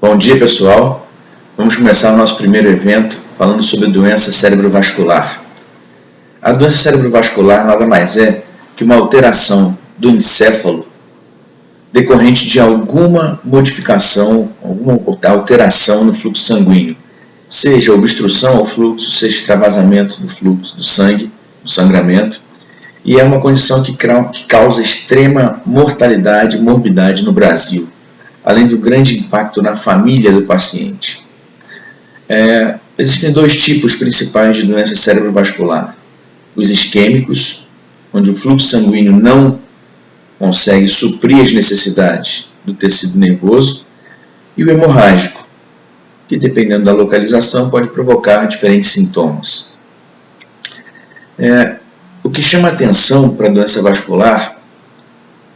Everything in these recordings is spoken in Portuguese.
Bom dia, pessoal. Vamos começar o nosso primeiro evento falando sobre doença cerebrovascular. A doença cerebrovascular nada mais é que uma alteração do encéfalo decorrente de alguma modificação, alguma alteração no fluxo sanguíneo, seja obstrução ao fluxo, seja extravasamento do fluxo do sangue, do sangramento, e é uma condição que causa extrema mortalidade e morbidade no Brasil, além do grande impacto na família do paciente. Existem dois tipos principais de doença cerebrovascular. Os isquêmicos, onde o fluxo sanguíneo não consegue suprir as necessidades do tecido nervoso, e o hemorrágico, que dependendo da localização pode provocar diferentes sintomas. O que chama atenção para a doença vascular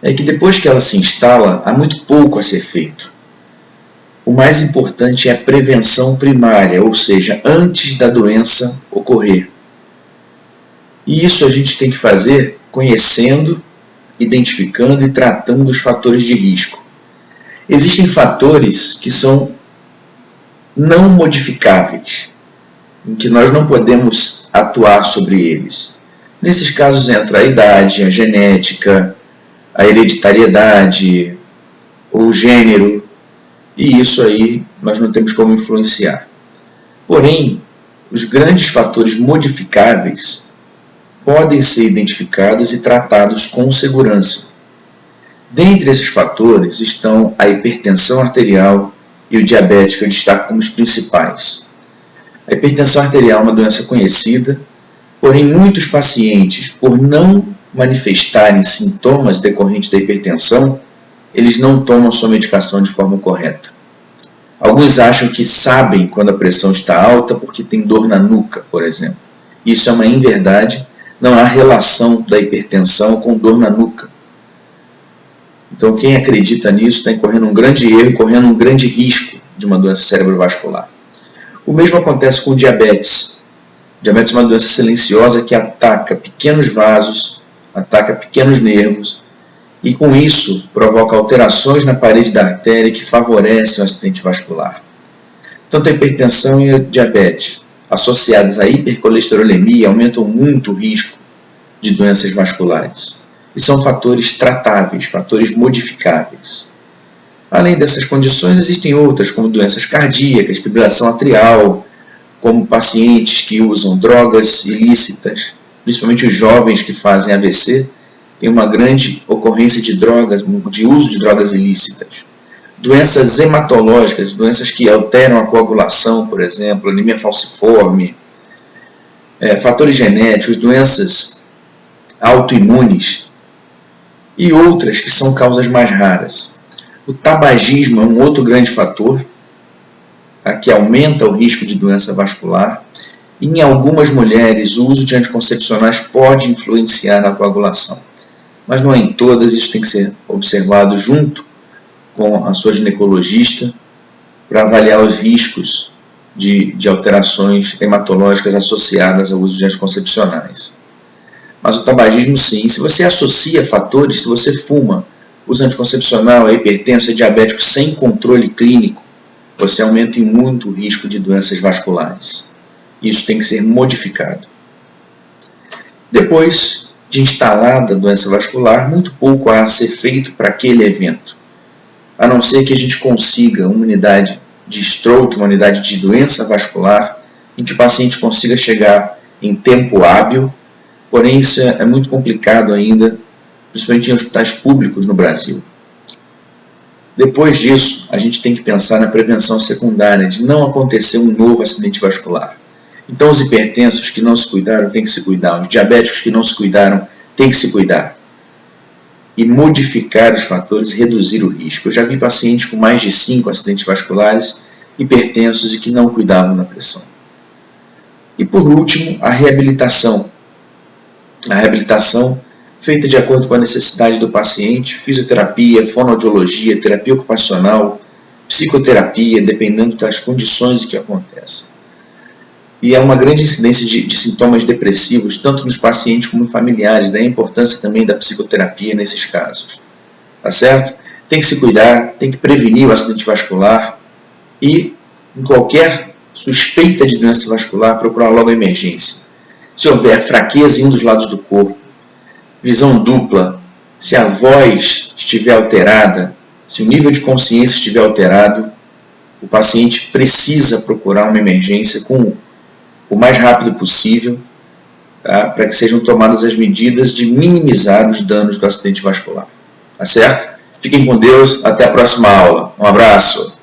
é que depois que ela se instala, há muito pouco a ser feito. O mais importante é a prevenção primária, ou seja, antes da doença ocorrer. E isso a gente tem que fazer conhecendo, identificando e tratando os fatores de risco. Existem fatores que são não modificáveis, em que nós não podemos atuar sobre eles. Nesses casos entra a idade, a genética, a hereditariedade, o gênero, e isso aí nós não temos como influenciar. Porém, os grandes fatores modificáveis podem ser identificados e tratados com segurança. Dentre esses fatores estão a hipertensão arterial e o diabetes, que eu destaco como os principais. A hipertensão arterial é uma doença conhecida, porém muitos pacientes, por não manifestarem sintomas decorrentes da hipertensão, eles não tomam sua medicação de forma correta. Alguns acham que sabem quando a pressão está alta porque tem dor na nuca, por exemplo. Isso é uma inverdade, não há relação da hipertensão com dor na nuca. Então quem acredita nisso está incorrendo um grande erro, correndo um grande risco de uma doença cerebrovascular. O mesmo acontece com o diabetes. O diabetes é uma doença silenciosa que ataca pequenos vasos, ataca pequenos nervos e com isso provoca alterações na parede da artéria que favorecem o acidente vascular. Tanto a hipertensão e o diabetes associados à hipercolesterolemia aumentam muito o risco de doenças vasculares e são fatores tratáveis, fatores modificáveis. Além dessas condições existem outras como doenças cardíacas, fibrilação atrial, como pacientes que usam drogas ilícitas, principalmente os jovens que fazem AVC, tem uma grande ocorrência de uso de drogas ilícitas. Doenças hematológicas, doenças que alteram a coagulação, por exemplo, anemia falciforme, fatores genéticos, doenças autoimunes e outras que são causas mais raras. O tabagismo é um outro grande fator que aumenta o risco de doença vascular. Em algumas mulheres, o uso de anticoncepcionais pode influenciar na coagulação, mas não é em todas. Isso tem que ser observado junto com a sua ginecologista para avaliar os riscos de alterações hematológicas associadas ao uso de anticoncepcionais. Mas o tabagismo sim, se você associa fatores, se você fuma, usa anticoncepcional, é hipertenso, é diabético sem controle clínico, você aumenta em muito o risco de doenças vasculares. Isso tem que ser modificado. Depois de instalada a doença vascular, muito pouco há a ser feito para aquele evento, a não ser que a gente consiga uma unidade de stroke, uma unidade de doença vascular, em que o paciente consiga chegar em tempo hábil, porém isso é muito complicado ainda, principalmente em hospitais públicos no Brasil. Depois disso, a gente tem que pensar na prevenção secundária, de não acontecer um novo acidente vascular. Então os hipertensos que não se cuidaram têm que se cuidar, os diabéticos que não se cuidaram têm que se cuidar. E modificar os fatores e reduzir o risco. Eu já vi pacientes com mais de 5 acidentes vasculares, hipertensos e que não cuidavam da pressão. E por último, a reabilitação. A reabilitação feita de acordo com a necessidade do paciente, fisioterapia, fonoaudiologia, terapia ocupacional, psicoterapia, dependendo das condições em que acontecem. E há uma grande incidência de sintomas depressivos, tanto nos pacientes como familiares, daí a importância também da psicoterapia nesses casos. Tá certo? Tem que se cuidar, tem que prevenir o acidente vascular, e, em qualquer suspeita de doença vascular, procurar logo a emergência. Se houver fraqueza em um dos lados do corpo, visão dupla, se a voz estiver alterada, se o nível de consciência estiver alterado, o paciente precisa procurar uma emergência com o mais rápido possível, tá? Para que sejam tomadas as medidas de minimizar os danos do acidente vascular. Tá certo? Fiquem com Deus, até a próxima aula. Um abraço!